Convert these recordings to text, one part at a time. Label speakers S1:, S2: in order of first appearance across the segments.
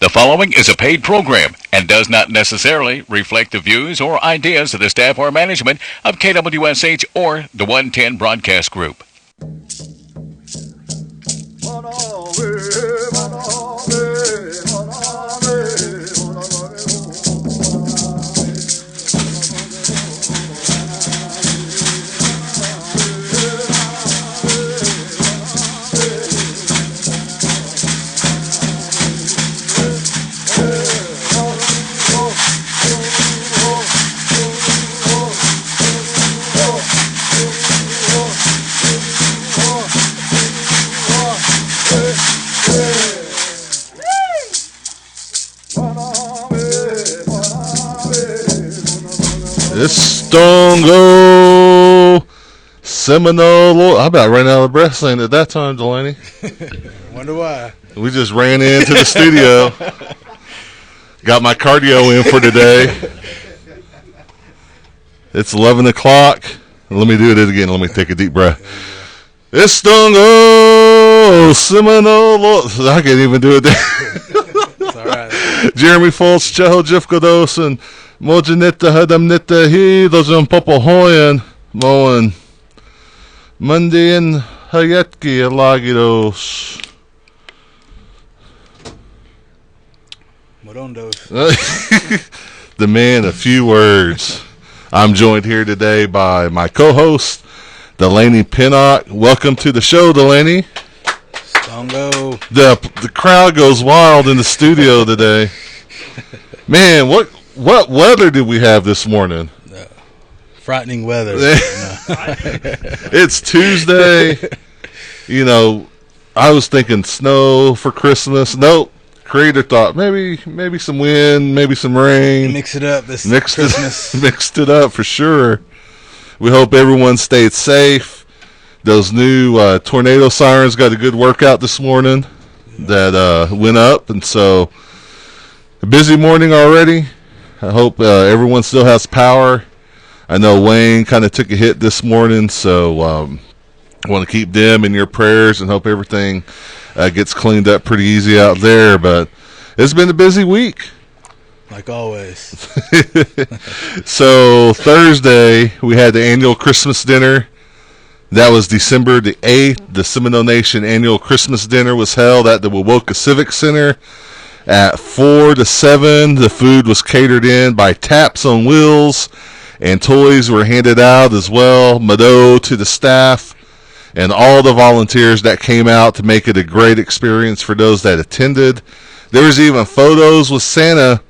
S1: The following is a paid program and does not necessarily reflect the views or ideas of the staff or management of KWSH or the 110 Broadcast Group.
S2: It's Stongo Seminole. I about ran out of breath saying at that time, Delaney.
S3: Wonder why.
S2: We just ran into the studio. Got my cardio in for today. It's 11 o'clock. Let me do it again. Let me take a deep breath. It's Stongo Seminole. I can't even do it there.
S3: It's all right.
S2: Jeremy Fultz, Cheho Jifkodos, and Mojanita Hadamnita He, those on Popohoyan, Moen, Mundian Hayatki Alagidos.
S3: Morondos.
S2: The man, a few words. I'm joined here today by my co-host, Delaney Pennock. Welcome to the show, Delaney.
S3: Stongo.
S2: The crowd goes wild in the studio today. Man, what weather did we have this morning?
S3: Frightening weather.
S2: It's Tuesday. You know, I was thinking snow for Christmas. Nope. Creator thought maybe some wind, maybe some rain.
S3: Mix it up this Christmas.
S2: Mixed it up for sure. We hope everyone stayed safe. Those new tornado sirens got a good workout this morning that went up. And so, a busy morning already. I hope everyone still has power. I know Wayne kind of took a hit this morning, so I want to keep them in your prayers and hope everything gets cleaned up pretty easy out there. But it's been a busy week.
S3: Like always.
S2: So Thursday, we had the annual Christmas dinner. That was December the 8th. The Seminole Nation annual Christmas dinner was held at the Wewoka Civic Center. At 4 to 7, the food was catered in by Taps on Wheels, and toys were handed out as well. Mado to the staff and all the volunteers that came out to make it a great experience for those that attended. There was even photos with Santa,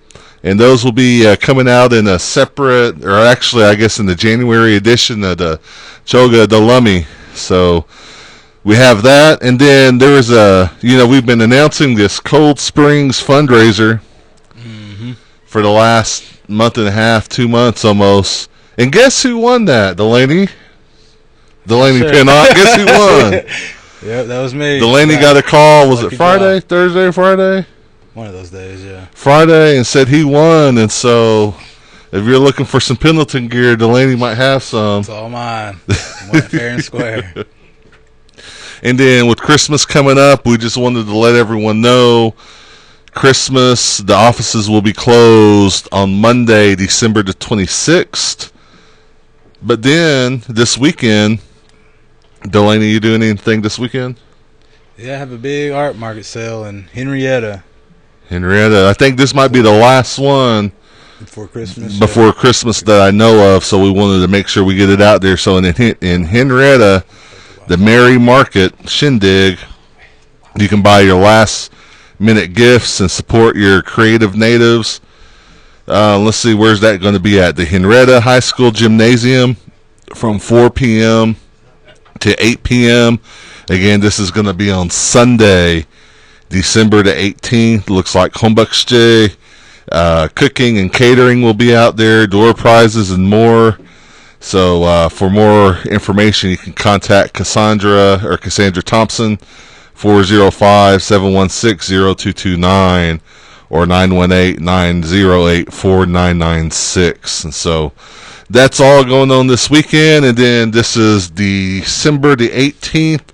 S2: and those will be coming out in a separate, or actually I guess in the January edition of the Choga Delaney. So we have that, and then there was we've been announcing this Cold Springs fundraiser for the last month and a half, 2 months almost. And guess who won that, Delaney? Delaney Pennock. Guess who won?
S3: Yep, that was me.
S2: Delaney got a call, was it Friday, Thursday, Friday?
S3: One of those days, yeah.
S2: Friday, and said he won, and so if you're looking for some Pendleton gear, Delaney might have some.
S3: It's all mine. Went fair and square.
S2: And then with Christmas coming up, we just wanted to let everyone know Christmas, the offices will be closed on Monday, December the 26th. But then this weekend, Delaney, you doing anything this weekend?
S3: Yeah, I have a big art market sale in Henrietta.
S2: I think this might be the last one
S3: before Christmas.
S2: Before Christmas that I know of, so we wanted to make sure we get it out there. So in Henrietta, the Merry Market Shindig, you can buy your last minute gifts and support your creative natives. Let's see, where's that going to be at? The Henrietta High School Gymnasium from 4 p.m. to 8 p.m. Again, this is going to be on Sunday, December the 18th. Looks like Hombucksjay. Cooking and catering will be out there, door prizes and more. So for more information, you can contact Cassandra Thompson, 405-716-0229 or 918-908-4996. And so that's all going on this weekend. And then this is December the 18th.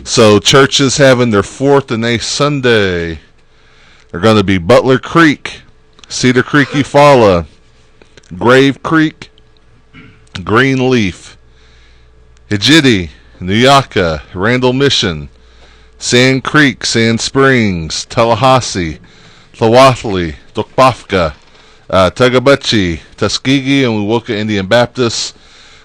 S2: So churches having their 4th and 8th Sunday are going to be Butler Creek, Cedar Creek, Eufaula, Grave Creek, Greenleaf, Hijiti, Nuyaka, Randall Mission, Sand Creek, Sand Springs, Tallahassee, Tlawathli, Tokpafka, Tagabuchi, Tuskegee, and Wewoka Indian Baptist.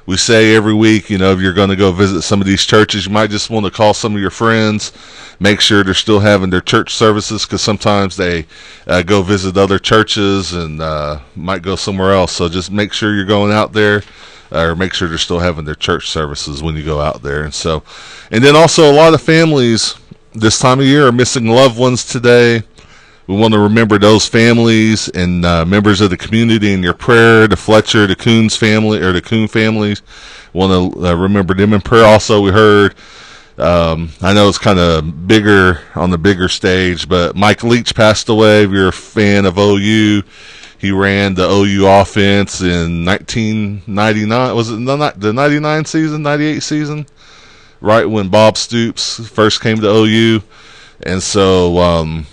S2: We say every week, if you're going to go visit some of these churches, you might just want to call some of your friends, make sure they're still having their church services, because sometimes they go visit other churches and might go somewhere else. So just make sure you're going out there, or make sure they're still having their church services when you go out there. And then also a lot of families this time of year are missing loved ones today. We want to remember those families and members of the community in your prayer. The Fletcher, the Coons family, or the Coon families. We want to remember them in prayer. Also, we heard, I know it's kind of bigger on the bigger stage, but Mike Leach passed away. If you're a fan of OU, he ran the OU offense in 1999. Was it the 99 season, 98 season? Right when Bob Stoops first came to OU. And so,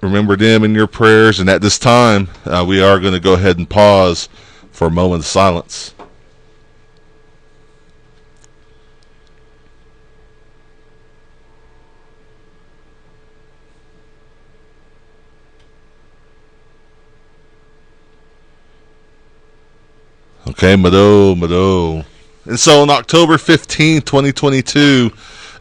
S2: remember them in your prayers. And at this time, we are going to go ahead and pause for a moment of silence. Okay, Mado. And so on October 15, 2022,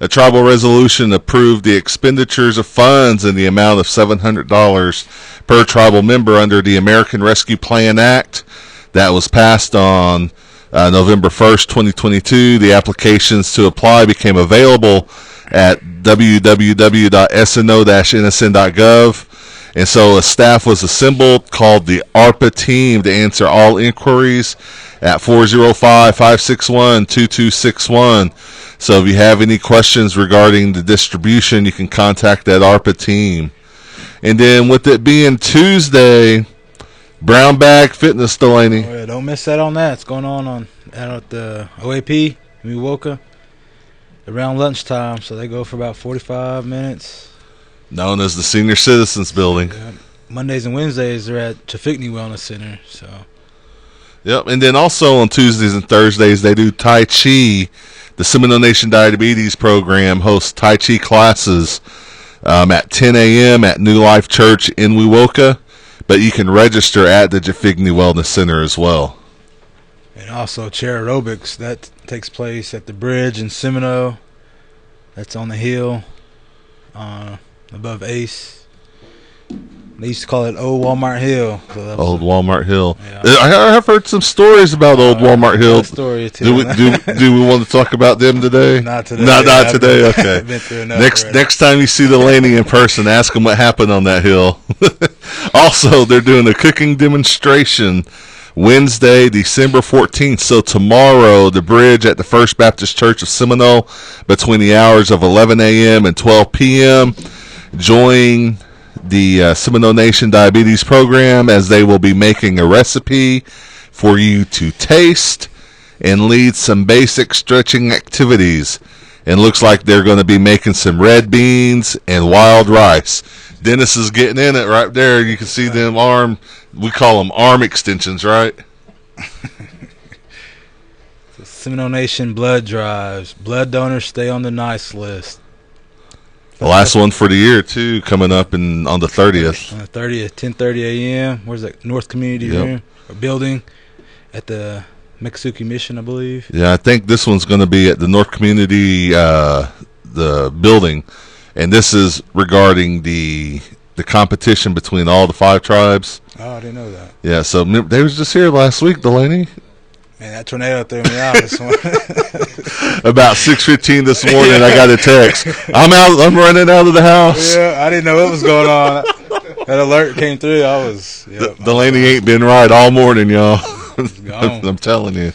S2: a tribal resolution approved the expenditures of funds in the amount of $700 per tribal member under the American Rescue Plan Act. That was passed on November 1st, 2022. The applications to apply became available at www.sno-nsn.gov. And so a staff was assembled called the ARPA team to answer all inquiries at 405-561-2261. So if you have any questions regarding the distribution, you can contact that ARPA team. And then with it being Tuesday, Brown Bag Fitness, Delaney.
S3: Oh, yeah, don't miss that on that. It's going on out at the OAP, Wewoka, around lunchtime. So they go for about 45 minutes.
S2: Known as the Senior Citizens Building.
S3: Yeah. Mondays and Wednesdays they're at Chafikni Wellness Center. So.
S2: Yep, and then also on Tuesdays and Thursdays they do Tai Chi. The Seminole Nation Diabetes Program hosts Tai Chi classes at 10 a.m. at New Life Church in Wewoka, but you can register at the Chafikni Wellness Center as well.
S3: And also chair aerobics, that takes place at the bridge in Seminole. That's on the hill above Ace. They used to call it Old Walmart Hill. So
S2: Old Walmart Hill.
S3: Yeah.
S2: I have heard some stories about Old Walmart Hill.
S3: Story too.
S2: Do we want to talk about them today?
S3: Not today.
S2: Not today. Okay.
S3: Been through enough
S2: Next time you see Delaney in person, ask him what happened on that hill. Also, they're doing a cooking demonstration Wednesday, December 14th. So tomorrow, the bridge at the First Baptist Church of Seminole between the hours of 11 a.m. and 12 p.m. Join the Seminole Nation Diabetes Program as they will be making a recipe for you to taste and lead some basic stretching activities. And looks like they're going to be making some red beans and wild rice. Dennis is getting in it right there. You can see them we call them arm extensions, right?
S3: Seminole Nation blood drives. Blood donors stay on the nice list.
S2: The last one for the year, too, coming up on the 30th.
S3: On the 30th, 10:30 a.m. Where's that? North Community Room or building at the Mexican Mission, I believe.
S2: Yeah, I think this one's going to be at the North Community the building. And this is regarding the competition between all the 5 tribes.
S3: Oh, I didn't know that.
S2: Yeah, so they was just here last week, Delaney.
S3: Man, that tornado threw me out this morning.
S2: About 6:15 this morning, I got a text. I'm running out of the house.
S3: Yeah, I didn't know what was going on. That alert came through.
S2: Delaney ain't been right all morning, y'all. I'm telling you.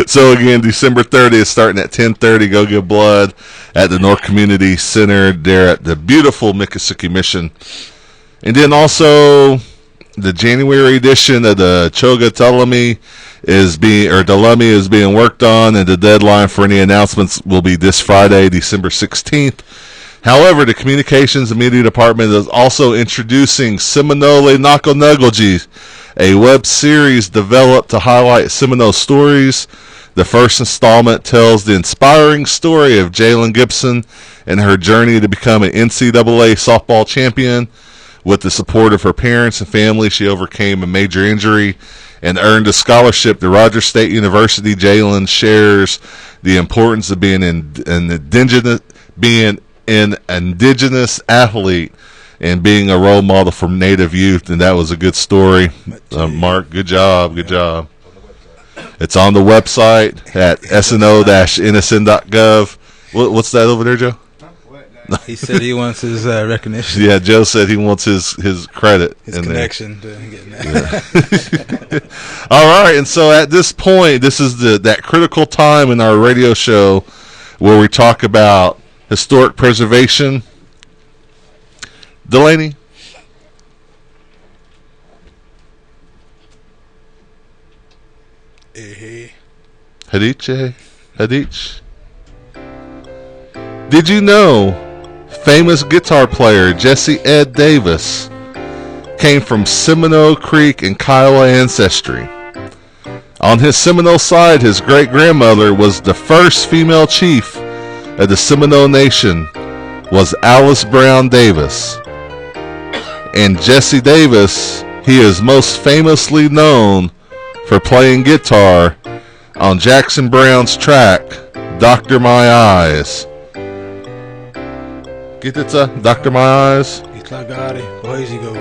S2: So again, December 30th, starting at 10:30. Go give blood at the North Community Center there at the beautiful Miccosukee Mission. And then also the January edition of the Choga Delaney is being worked on, and the deadline for any announcements will be this Friday, December 16th. However, the Communications and Media Department is also introducing Seminole Nakonagoji, a web series developed to highlight Seminole stories. The first installment tells the inspiring story of Jalen Gibson and her journey to become an NCAA softball champion. With the support of her parents and family, she overcame a major injury and earned a scholarship to Rogers State University. Jalen shares the importance of being an indigenous athlete and being a role model for Native youth, and that was a good story. Mark, good job. It's on the website at sno-nsn.gov. What's that over there, Joe?
S3: He said he wants his recognition.
S2: Yeah, Joe said he wants his credit.
S3: His connection to getting that.
S2: Yeah. All right, and so at this point, this is that critical time in our radio show where we talk about historic preservation. Delaney? Hadich. Did you know famous guitar player Jesse Ed Davis came from Seminole Creek and Kiowa ancestry? On his Seminole side, his great-grandmother was the first female chief of the Seminole Nation, was Alice Brown Davis. And Jesse Davis, he is most famously known for playing guitar on Jackson Brown's track, Dr. My Eyes. Get it, Dr. My Eyes?
S3: Boys, you go.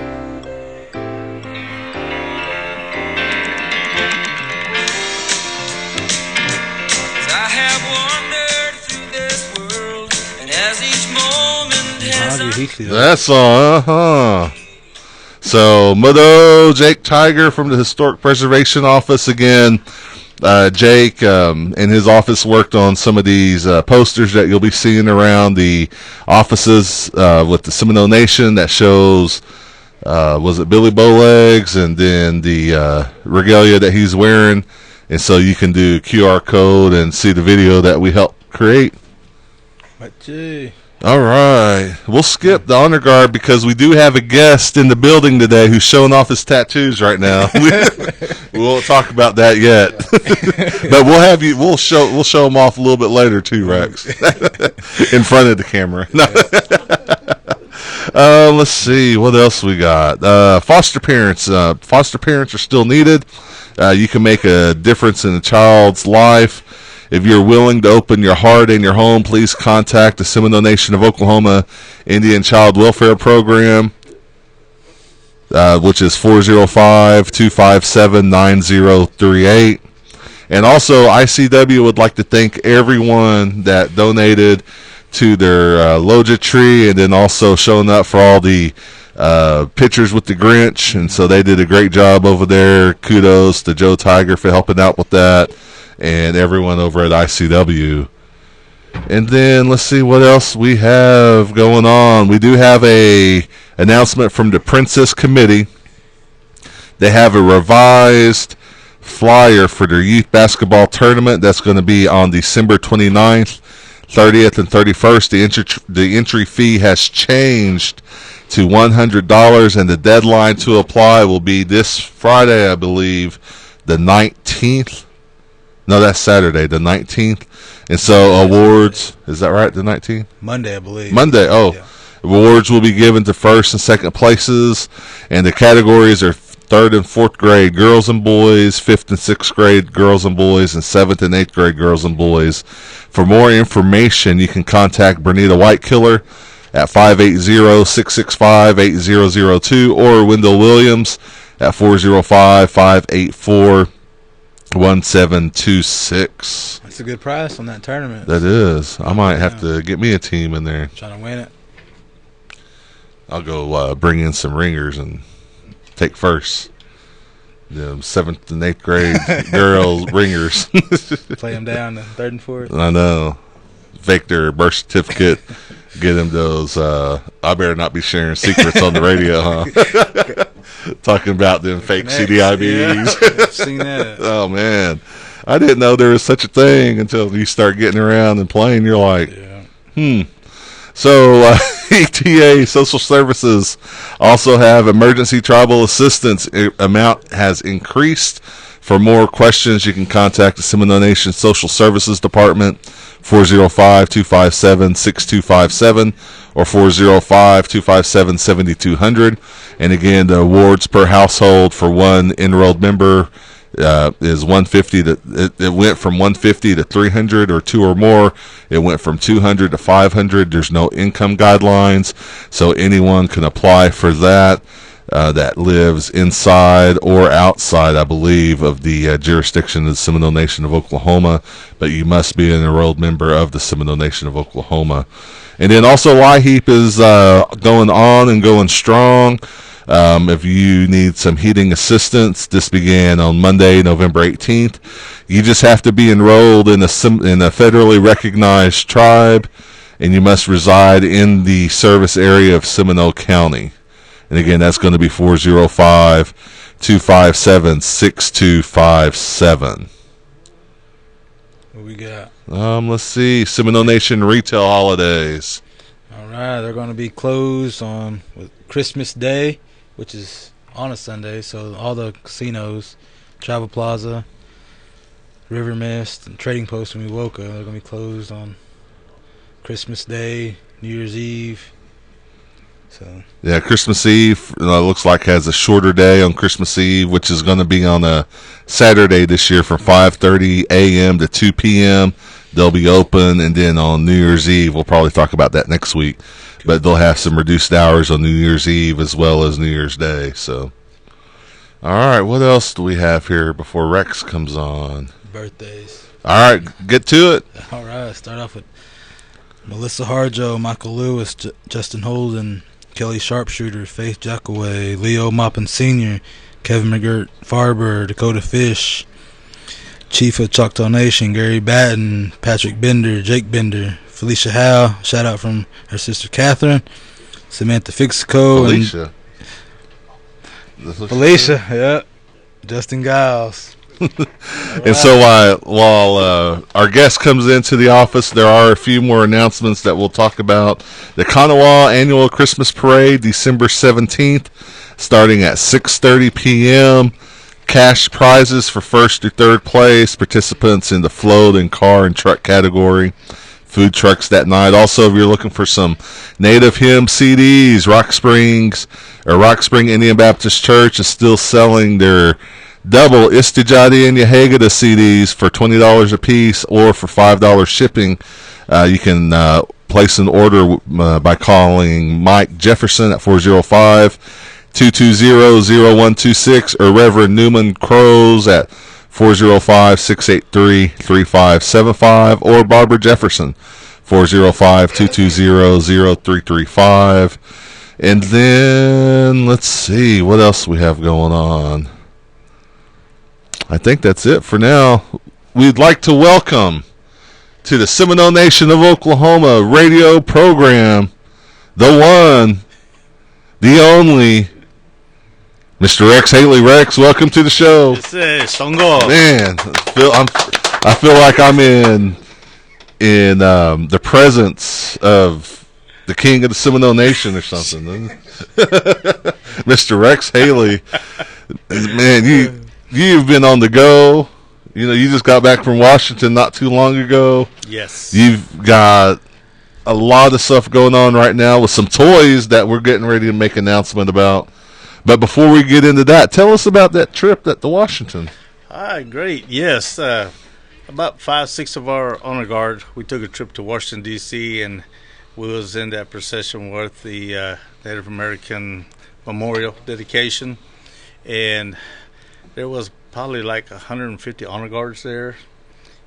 S2: That song, So, Mudo, Jake Tiger from the Historic Preservation Office again. Jake and his office worked on some of these posters that you'll be seeing around the offices with the Seminole Nation that shows, was it Billy Bowlegs, and then the regalia that he's wearing. And so you can do QR code and see the video that we helped create. All right. We'll skip the honor guard because we do have a guest in the building today who's showing off his tattoos right now. We won't talk about that yet. But we'll show them off a little bit later too, Rex. In front of the camera. Let's see what else we got. Foster parents. Foster parents are still needed. You can make a difference in a child's life. If you're willing to open your heart and your home, please contact the Seminole Nation of Oklahoma Indian Child Welfare Program, which is 405-257-9038. And also, ICW would like to thank everyone that donated to their Loja tree, and then also showing up for all the pictures with the Grinch. And so they did a great job over there. Kudos to Joe Tiger for helping out with that, and everyone over at ICW. And then let's see what else we have going on. We do have a announcement from the Princess Committee. They have a revised flyer for their youth basketball tournament that's going to be on December 29th, 30th, and 31st. The entry fee has changed to $100, and the deadline to apply will be this Friday, I believe, the 19th. No, that's Saturday, the 19th. And so awards, is that right, the 19th?
S3: Monday, I believe.
S2: Monday, yeah. Awards will be given to first and second places, and the categories are 3rd and 4th grade girls and boys, 5th and 6th grade girls and boys, and 7th and 8th grade girls and boys. For more information, you can contact Bernita Whitekiller at 580-665-8002 or Wendell Williams at 405-584-1726.
S3: That's a good price on that tournament.
S2: That is. I might have to get me a team in there.
S3: Trying to win it.
S2: I'll go bring in some ringers and take first. The 7th and 8th grade girls ringers.
S3: Play them down to 3rd and 4th.
S2: I know. Fake their birth certificate. Get them those. I better not be sharing secrets on the radio, huh? Talking about them fake CDIBs.
S3: Yeah, I've seen that.
S2: Oh, man. I didn't know there was such a thing until you start getting around and playing. You're like, So, ETA Social Services also have emergency tribal assistance amount has increased. For more questions, you can contact the Seminole Nation Social Services Department, 405-257-6257 or 405-257-7200. And again, the awards per household for one enrolled member is 150 to it went from 150 to 300 or two or more. It went from 200 to 500. There's no income guidelines, so anyone can apply for that. That lives inside or outside, I believe, of the jurisdiction of the Seminole Nation of Oklahoma, but you must be an enrolled member of the Seminole Nation of Oklahoma. And then also LIHEAP is going on and going strong. If you need some heating assistance, this began on Monday, November 18th. You just have to be enrolled in a federally recognized tribe, and you must reside in the service area of Seminole County. And again, that's going to be 405-257-6257.
S3: What we got?
S2: Let's see. Seminole Nation retail holidays.
S3: All right, they're going to be closed on Christmas Day, which is on a Sunday. So all the casinos, Travel Plaza, River Mist, and Trading Post in Wewoka, they're going to be closed on Christmas Day, New Year's Eve. So
S2: yeah, Christmas Eve looks like has a shorter day on Christmas Eve, which is going to be on a Saturday this year from 5:30 a.m. to 2 p.m. They'll be open, and then on New Year's Eve, we'll probably talk about that next week. But they'll have some reduced hours on New Year's Eve as well as New Year's Day. So, all right, what else do we have here before Rex comes on?
S3: Birthdays.
S2: All right, get to it.
S3: All right, start off with Melissa Harjo, Michael Lewis, Justin Holden, Kelly Sharpshooter, Faith Jackaway, Leo Maupin Sr., Kevin McGirt Farber, Dakota Fish, Chief of Choctaw Nation, Gary Batten, Patrick Bender, Jake Bender, Felicia Howe, shout out from her sister Catherine, Samantha Fixico, Felicia, yeah, Justin Giles.
S2: And so while our guest comes into the office, there are a few more announcements that we'll talk about. The Kanawha Annual Christmas Parade, December 17th, starting at 6:30 p.m. Cash prizes for first through third place. Participants in the float and car and truck category. Food trucks that night. Also, if you're looking for some native hymn CDs, Rock Spring Indian Baptist Church is still selling their double Istijati and Yehagada CDs for $20 a piece, or for $5 shipping. You can place an order by calling Mike Jefferson at 405-220-0126 or Reverend Newman Crows at 405-683-3575 or Barbara Jefferson 405-220-0335. And then let's see what else we have going on. I think that's it for now. We'd like to welcome to the Seminole Nation of Oklahoma radio program the one, the only, Mr. Rex Haley. Rex, welcome to the show.
S4: This is Songo.
S2: Man, I feel like I'm in the presence of the king of the Seminole Nation or something. Mr. Rex Haley. Man, you've been on the go. You know, you just got back from Washington not too long ago.
S4: Yes.
S2: You've got a lot of stuff going on right now with some toys that we're getting ready to make an announcement about. But before we get into that, tell us about that trip to Washington.
S4: Great. Yes. About 5-6 of our honor guard, we took a trip to Washington, D.C., and we was in that procession with the Native American Memorial dedication. And there was probably like 150 honor guards there.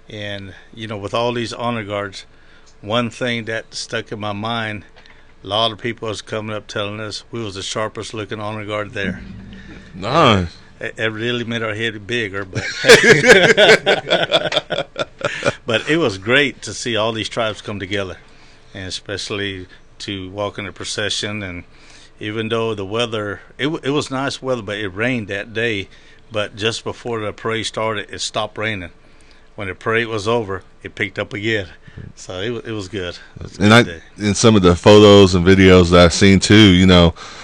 S4: And, you know, with all these honor guards, one thing that stuck in my mind, a lot of people was coming up telling us we was the sharpest looking honor guard there.
S2: Nice.
S4: It really made our head bigger, but but it was great to see all these tribes come together, and especially to walk in a procession. And even though the weather, it was nice weather, but it rained that day. But just before the parade started, it stopped raining. When the parade was over, it picked up again. So it was good. It was a
S2: And
S4: good day.
S2: in some of the photos and videos that I've seen too,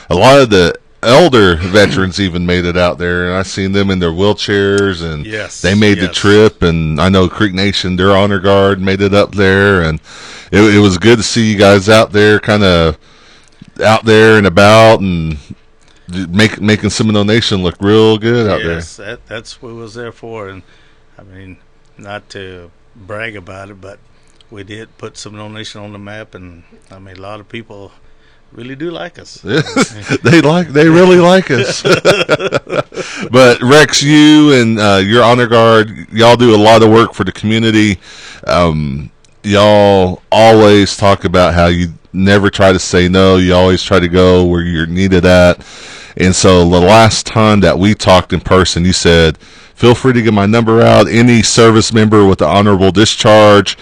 S2: a lot of the elder veterans even made it out there, and I've seen them in their wheelchairs, and
S4: Yes,
S2: they made the
S4: yes.
S2: trip. And I know Creek Nation, their honor guard, made it up there, and it was good to see you guys out there, kind of out there and about, and making Seminole Nation look real good out there.
S4: Yes, that's what we was there for. And I mean, not to brag about it, but we did put Seminole Nation on the map, and I mean, a lot of people really do like us.
S2: They really like us. But Rex, you and your honor guard, y'all do a lot of work for the community. Y'all always talk about how you never try to say no. You always try to go where you're needed at. And so the last time that we talked in person, you said, feel free to get my number out. Any service member with the honorable discharge,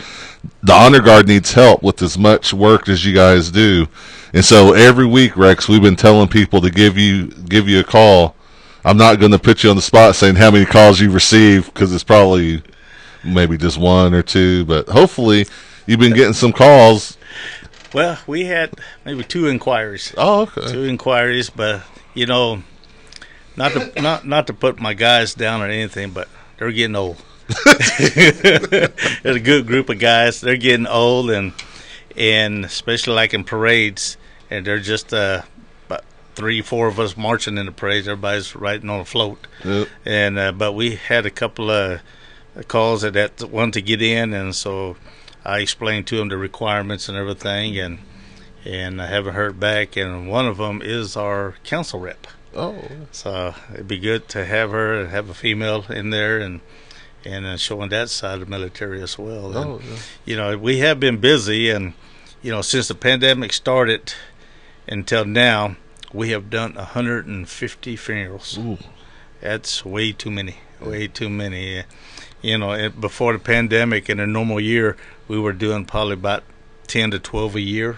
S2: the honor guard needs help with as much work as you guys do. And so every week, Rex, we've been telling people to give you a call. I'm not going to put you on the spot saying how many calls you received, because it's probably maybe just one or two, but hopefully you've been getting some calls.
S4: Well, we had maybe 2 inquiries.
S2: Oh, okay.
S4: 2 inquiries, but not to put my guys down or anything, but they're getting old. There's a good group of guys. They're getting old, and especially like in parades, and they're just about 3-4 of us marching in the parades. Everybody's riding on a float.
S2: Yep.
S4: And but we had a couple of calls that wanted to get in, and so I explained to them the requirements and everything, and I haven't heard back. And one of them is our council rep.
S2: Oh,
S4: So it'd be good to have her and have a female in there, and showing that side of the military as well.
S2: oh, yeah.
S4: We have been busy, and since the pandemic started until now, we have done 150 funerals.
S2: Ooh.
S4: That's way too many. Way too many. Before the pandemic, in a normal year, we were doing probably about 10 to 12 a year.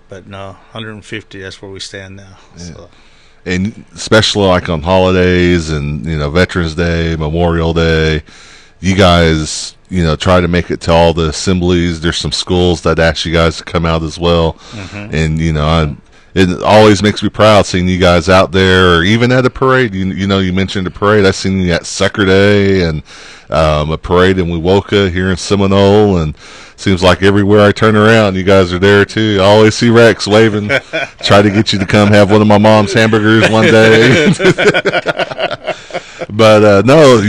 S4: But no, 150, that's where we stand now.
S2: Yeah.
S4: So.
S2: And especially like on holidays and, Veterans Day, Memorial Day, you guys, try to make it to all the assemblies. There's some schools that ask you guys to come out as well.
S4: Mm-hmm.
S2: And, it always makes me proud seeing you guys out there, or even at a parade. You mentioned a parade. I've seen you at Sucker Day and a parade in Wewoka here in Seminole, and seems like everywhere I turn around, you guys are there too. I always see Rex waving, try to get you to come have one of my mom's hamburgers one day. But no,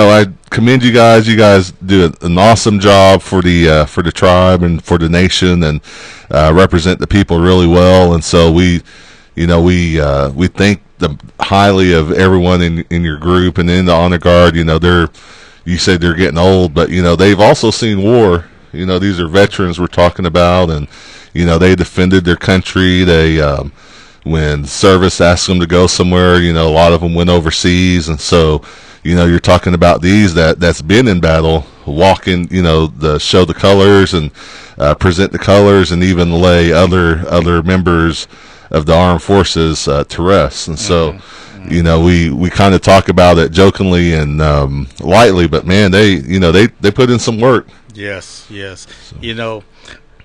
S2: I commend you guys. You guys do an awesome job for the tribe and for the nation, and represent the people really well. And so we think highly of everyone in your group and in the honor guard. You say they're getting old, but they've also seen war. These are veterans we're talking about, and they defended their country. They when service asked them to go somewhere, a lot of them went overseas, and so you're talking about these that's been in battle, walking, show the colors and present the colors, and even lay other members of the armed forces to rest. And so we kind of talk about it jokingly and lightly, but man, they put in some work.
S4: Yes. So.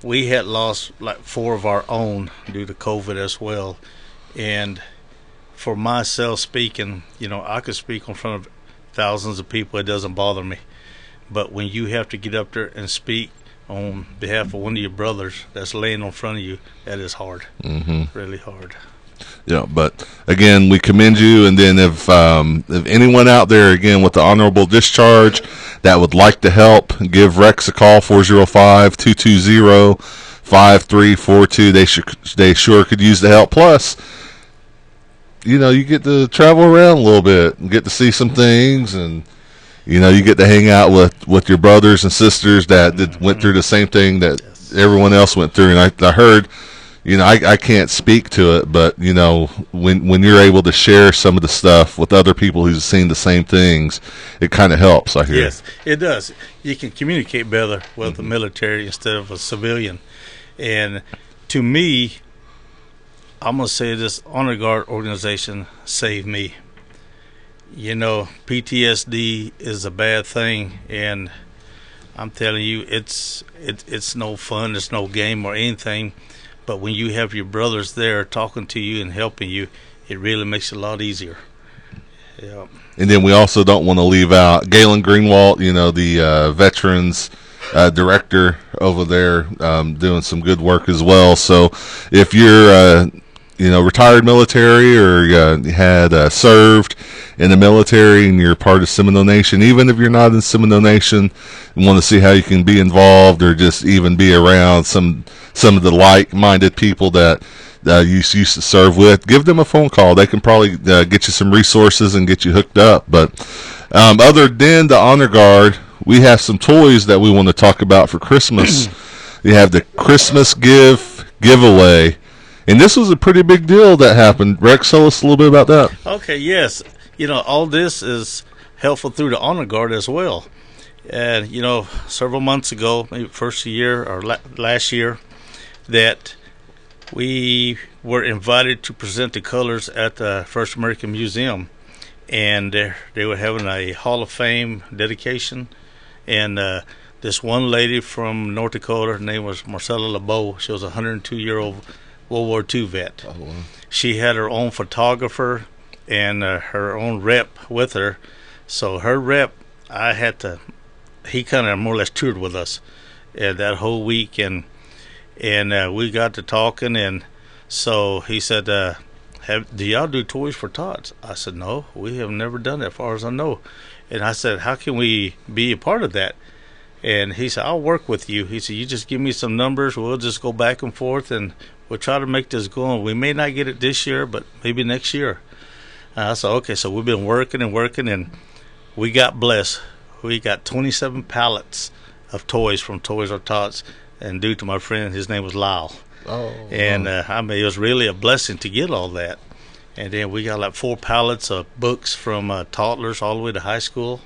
S4: We had lost like 4 of our own due to COVID as well. And for myself speaking, I could speak in front of thousands of people. It doesn't bother me. But when you have to get up there and speak on behalf of one of your brothers that's laying in front of you, that is hard. Mm-hmm. Really hard.
S2: Yeah, but again, we commend you. And then if anyone out there, again, with the honorable discharge that would like to help, give Rex a call, 405-220-5342. They sure could use the help. Plus, you get to travel around a little bit and get to see some things, and you get to hang out with your brothers and sisters that went through the same thing that everyone else went through. And I heard, I can't speak to it, but when you're able to share some of the stuff with other people who've seen the same things, it kind of helps. I hear.
S4: Yes, it does. You can communicate better with the military instead of a civilian. And to me, I'm gonna say this honor guard organization saved me. PTSD is a bad thing, and I'm telling you, it's no fun, it's no game or anything. But when you have your brothers there talking to you and helping you, it really makes it a lot easier. Yeah.
S2: And then we also don't want to leave out Galen Greenwald, the veterans director over there, doing some good work as well. So if you're retired military or had served in the military and you're part of Seminole Nation, even if you're not in Seminole Nation and want to see how you can be involved or just even be around some of the like-minded people that you used to serve with, give them a phone call. They can probably get you some resources and get you hooked up. But other than the Honor Guard, we have some toys that we want to talk about for Christmas. You have the Christmas giveaway. And this was a pretty big deal that happened. Rex, tell us a little bit about that.
S4: Okay, yes. All this is helpful through the Honor Guard as well. And, several months ago, maybe first year or last year, that we were invited to present the colors at the First American Museum. And they were having a Hall of Fame dedication. And this one lady from North Dakota, her name was Marcella LeBeau. She was a 102-year-old World War II vet. Oh, wow. She had her own photographer and her own rep with her. So her rep, he kind of more or less toured with us that whole week, and we got to talking, and so he said, do y'all do toys for tots? I said, no, we have never done that as far as I know. And I said, how can we be a part of that? And he said, I'll work with you. He said, you just give me some numbers, we'll just go back and forth, and we'll try to make this going. We may not get it this year, but maybe next year. I said, okay, so we've been working, and we got blessed. We got 27 pallets of toys from Toys R Tots, and due to my friend, his name was Lyle. Oh, and it was really a blessing to get all that. And then we got like 4 pallets of books from toddlers all the way to high school.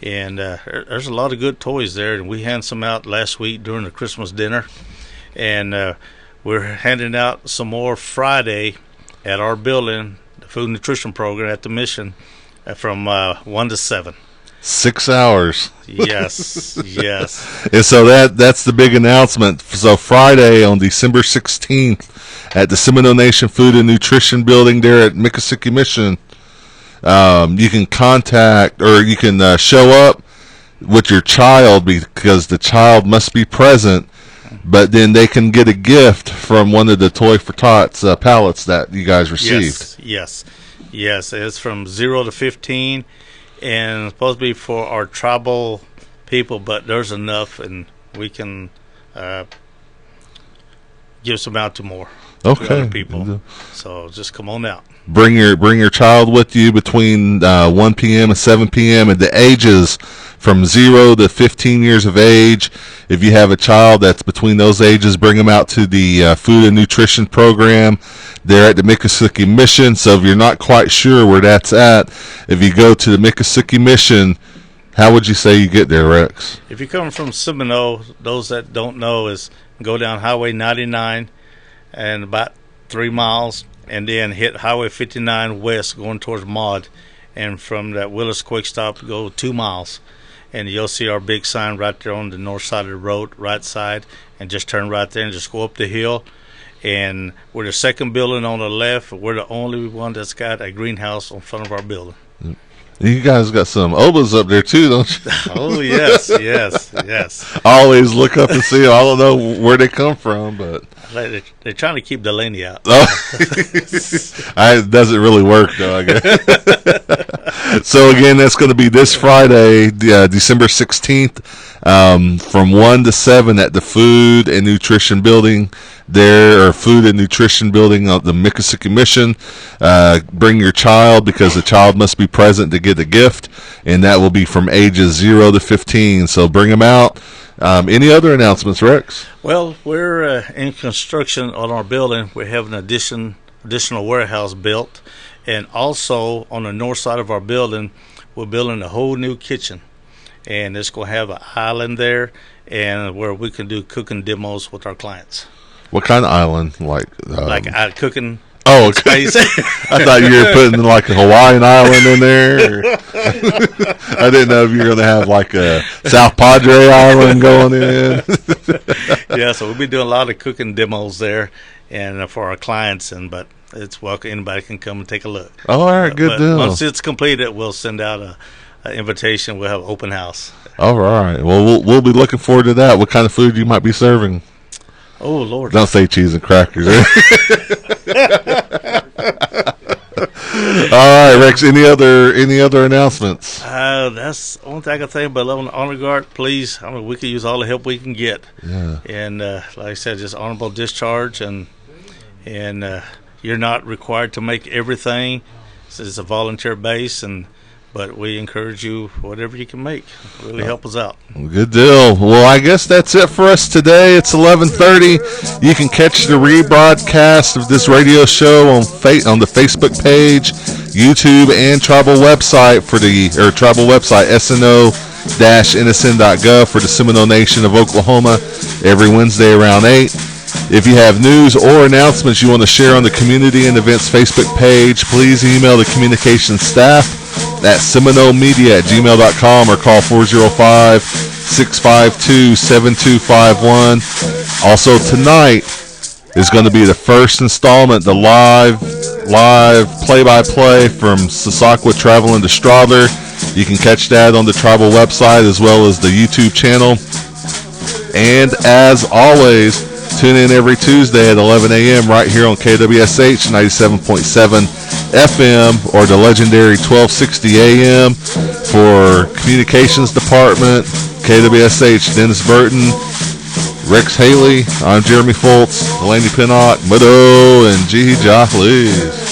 S4: And there's a lot of good toys there, and we handed some out last week during the Christmas dinner. And we're handing out some more Friday at our building, the food nutrition program at the mission, from 1 to 7.
S2: 6 hours.
S4: Yes, yes.
S2: And so that's the big announcement. So Friday on December 16th at the Seminole Nation Food and Nutrition Building there at Miccosukee Mission, you can contact or you can show up with your child, because the child must be present, but then they can get a gift from one of the Toy for Tots pallets that you guys received.
S4: Yes. It's from 0 to 15, and it's supposed to be for our tribal people, but there's enough, and we can give some out to more to other people. So just come on out.
S2: Bring your child with you between 1 p.m. and 7 p.m. and the ages from 0 to 15 years of age. If you have a child that's between those ages, bring them out to the food and nutrition program there at the Miccosukee Mission. So if you're not quite sure where that's at, if you go to the Miccosukee Mission, how would you say you get there, Rex?
S4: If you're coming from Seminole, those that don't know, is go down Highway 99 and about 3 miles, and then hit Highway 59 west going towards Maud, and from that Willis Quick Stop go 2 miles, and you'll see our big sign right there on the north side of the road, right side, and just turn right there and just go up the hill, and we're the second building on the left. We're the only one that's got a greenhouse in front of our building.
S2: You guys got some obas up there too, don't you?
S4: Oh, yes.
S2: I always look up and see them. I don't know where they come from, but
S4: they're trying to keep Delaney out.
S2: It doesn't really work, though, I guess. So, again, that's going to be this Friday, December 16th, from 1 to 7 at the Food and Nutrition Building there, or Food and Nutrition Building of the Miccosukee Mission. Bring your child, because the child must be present to get a gift, and that will be from ages 0 to 15. So bring them out. Any other announcements, Rex?
S4: Well, we're in construction on our building. We have an additional warehouse built, and also on the north side of our building, we're building a whole new kitchen, and it's going to have an island there, and where we can do cooking demos with our clients.
S2: What kind of island? Like
S4: cooking.
S2: Oh, okay.
S4: space.
S2: I thought you were putting like a Hawaiian island in there. I didn't know if you were going to have like a South Padre Island going in.
S4: Yeah, so we'll be doing a lot of cooking demos there, and for our clients, but it's welcome. Anybody can come and take a look.
S2: Oh, all right, good deal.
S4: Once it's completed, we'll send out an invitation. We'll have an open house.
S2: All right. Well, we'll be looking forward to that. What kind of food you might be serving?
S4: Oh, Lord.
S2: Don't say cheese and crackers. All right, Rex. Any other announcements?
S4: That's the only thing I can say about Level Honor Guard. Please, we can use all the help we can get.
S2: Yeah.
S4: And like I said, just honorable discharge, and you're not required to make everything. It's a volunteer base, but we encourage you, whatever you can make. Really help us out.
S2: Good deal. Well, I guess that's it for us today. It's 11:30. You can catch the rebroadcast of this radio show on the Facebook page, YouTube, and tribal website tribal website SNO-NSN.gov for the Seminole Nation of Oklahoma every Wednesday around 8. If you have news or announcements you want to share on the Community and Events Facebook page, please email the communications staff at seminolemedia@gmail.com or call 405-652-7251. Also tonight is going to be the first installment, the live play-by-play from Sasakwa traveling to Strawler. You can catch that on the tribal website as well as the YouTube channel. And as always, tune in every Tuesday at 11 a.m. right here on KWSH 97.7 FM or the legendary 1260 AM. For Communications Department, KWSH, Dennis Burton, Rex Haley, I'm Jeremy Fultz, Delaney Pennock, Meadow, and G. Please.